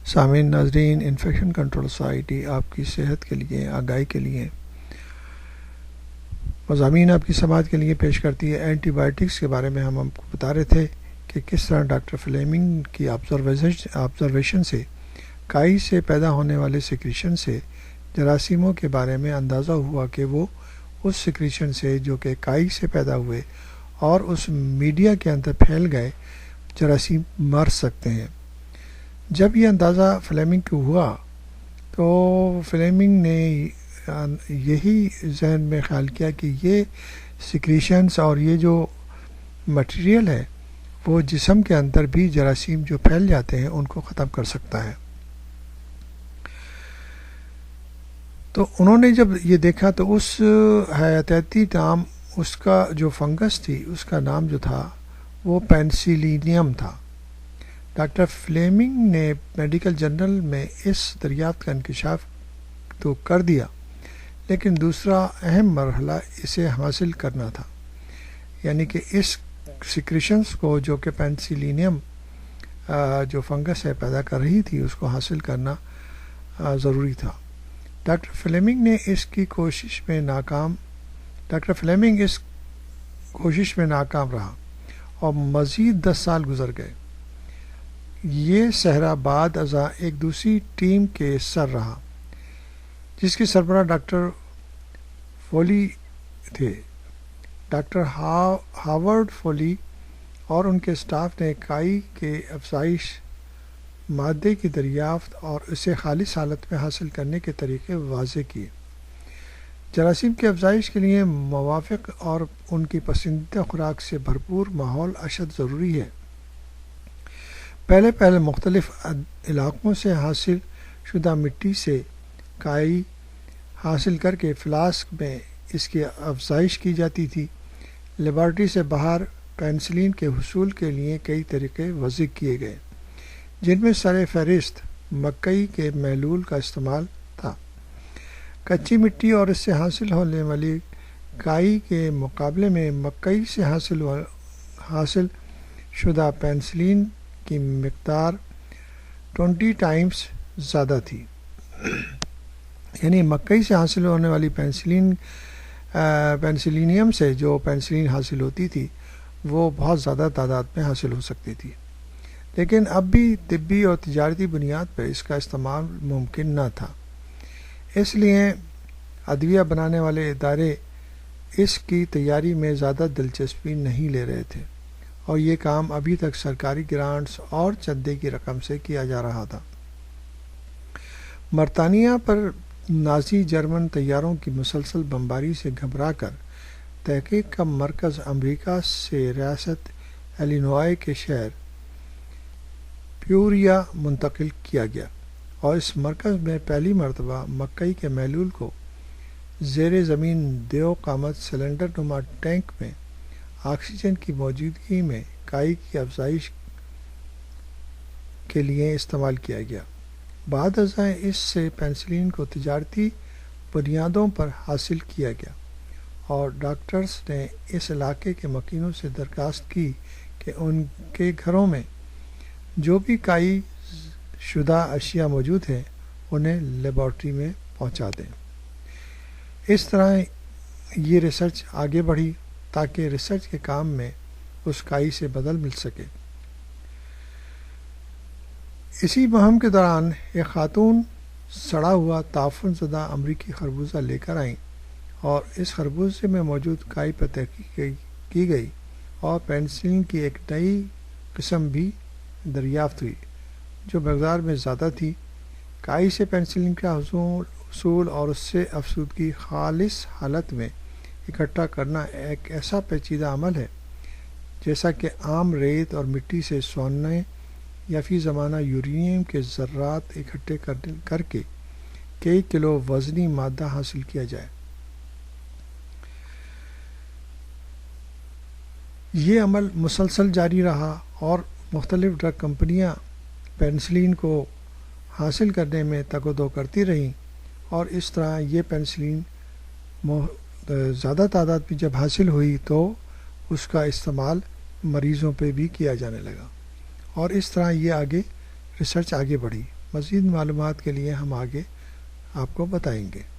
سامعین ناظرین، infection control society آپ کی صحت کے لیے آگاہی کے لیے مضامین آپ کی سماعت کے لیے پیش کرتی ہے۔ اینٹی بائیوٹکس کے بارے میں ہم آپ کو بتا رہے تھے کہ کس طرح ڈاکٹر فلیمنگ کی آبزرویشن سے کائی سے پیدا ہونے والے سیکریشن سے جراثیموں کے بارے میں اندازہ ہوا کہ وہ اس سیکریشن سے جو کہ کائی سے پیدا ہوئے اور اس میڈیا کے اندر پھیل گئے جراثیم مر سکتے ہیں۔ جب یہ اندازہ فلیمنگ کو ہوا تو فلیمنگ نے یہی ذہن میں خیال کیا کہ یہ سیکریشنز اور یہ جو مٹیریل ہے وہ جسم کے اندر بھی جراثیم جو پھیل جاتے ہیں ان کو ختم کر سکتا ہے۔ تو انہوں نے جب یہ دیکھا تو اس حیاتیاتی نام اس کا جو فنگس تھی اس کا نام جو تھا وہ پینسیلینیم تھا۔ ڈاکٹر فلیمنگ نے میڈیکل جرنل میں اس دریافت کا انکشاف تو کر دیا، لیکن دوسرا اہم مرحلہ اسے حاصل کرنا تھا، یعنی کہ اس سیکریشنز کو جو کہ پینسیلینیم جو فنگس ہے پیدا کر رہی تھی اس کو حاصل کرنا ضروری تھا۔ ڈاکٹر فلیمنگ اس کوشش میں ناکام رہا اور مزید 10 سال گزر گئے۔ یہ صحرا بعد ازاں ایک دوسری ٹیم کے سر رہا جس کے سربراہ ڈاکٹر فولی تھے۔ ڈاکٹر ہاورڈ فولی اور ان کے اسٹاف نے کائی کے افزائش مادے کی دریافت اور اسے خالص حالت میں حاصل کرنے کے طریقے واضح کیے۔ جراثیم کی افزائش کے لیے موافق اور ان کی پسندیدہ خوراک سے بھرپور ماحول اشد ضروری ہے۔ پہلے مختلف علاقوں سے حاصل شدہ مٹی سے کائی حاصل کر کے فلاسک میں اس کی افزائش کی جاتی تھی۔ لیبارٹری سے باہر پینسلین کے حصول کے لیے کئی طریقے وضع کیے گئے، جن میں سر فہرست مکئی کے محلول کا استعمال تھا۔ کچی مٹی اور اس سے حاصل ہونے والی کائی کے مقابلے میں مکئی سے حاصل شدہ پینسلین کی مقدار 20 ٹائمز زیادہ تھی، یعنی مکئی سے حاصل ہونے والی پینسلینیم سے جو پینسلین حاصل ہوتی تھی وہ بہت زیادہ تعداد میں حاصل ہو سکتی تھی، لیکن اب بھی طبی اور تجارتی بنیاد پر اس کا استعمال ممکن نہ تھا۔ اس لیے ادویہ بنانے والے ادارے اس کی تیاری میں زیادہ دلچسپی نہیں لے رہے تھے اور یہ کام ابھی تک سرکاری گرانٹس اور چندے کی رقم سے کیا جا رہا تھا۔ برطانیہ پر نازی جرمن طیاروں کی مسلسل بمباری سے گھبرا کر تحقیق کا مرکز امریکہ سے ریاست ایلینوائے کے شہر پیوریا منتقل کیا گیا اور اس مرکز میں پہلی مرتبہ مکئی کے محلول کو زیر زمین دیو قامت سلنڈر نما ٹینک میں آکسیجن کی موجودگی میں کائی کی افزائش کے لیے استعمال کیا گیا۔ بعد ازاں اس سے پینسلین کو تجارتی بنیادوں پر حاصل کیا گیا اور ڈاکٹرز نے اس علاقے کے مکینوں سے درخواست کی کہ ان کے گھروں میں جو بھی کائی شدہ اشیاء موجود ہیں انہیں لیبارٹری میں پہنچا دیں۔ اس طرح یہ ریسرچ آگے بڑھی تاکہ ریسرچ کے کام میں اس کائی سے بدل مل سکے۔ اسی مہم کے دوران ایک خاتون سڑا ہوا تعفن زدہ امریکی خربوزہ لے کر آئیں اور اس خربوزے میں موجود کائی پر تحقیق کی گئی اور پینسلین کی ایک نئی قسم بھی دریافت ہوئی جو مقدار میں زیادہ تھی۔ کائی سے پینسلین کا حصول اور اس سے افزودگی خالص حالت میں اکٹھا کرنا ایک ایسا پیچیدہ عمل ہے جیسا کہ عام ریت اور مٹی سے سونے یا فی زمانہ یورینیم کے ذرات اکٹھے کر کے کئی کلو وزنی مادہ حاصل کیا جائے۔ یہ عمل مسلسل جاری رہا اور مختلف ڈرگ کمپنیاں پینسلین کو حاصل کرنے میں تگ و دو کرتی رہیں اور اس طرح یہ پینسلین زیادہ تعداد میں جب حاصل ہوئی تو اس کا استعمال مریضوں پہ بھی کیا جانے لگا اور اس طرح یہ ریسرچ آگے بڑھی۔ مزید معلومات کے لیے ہم آگے آپ کو بتائیں گے۔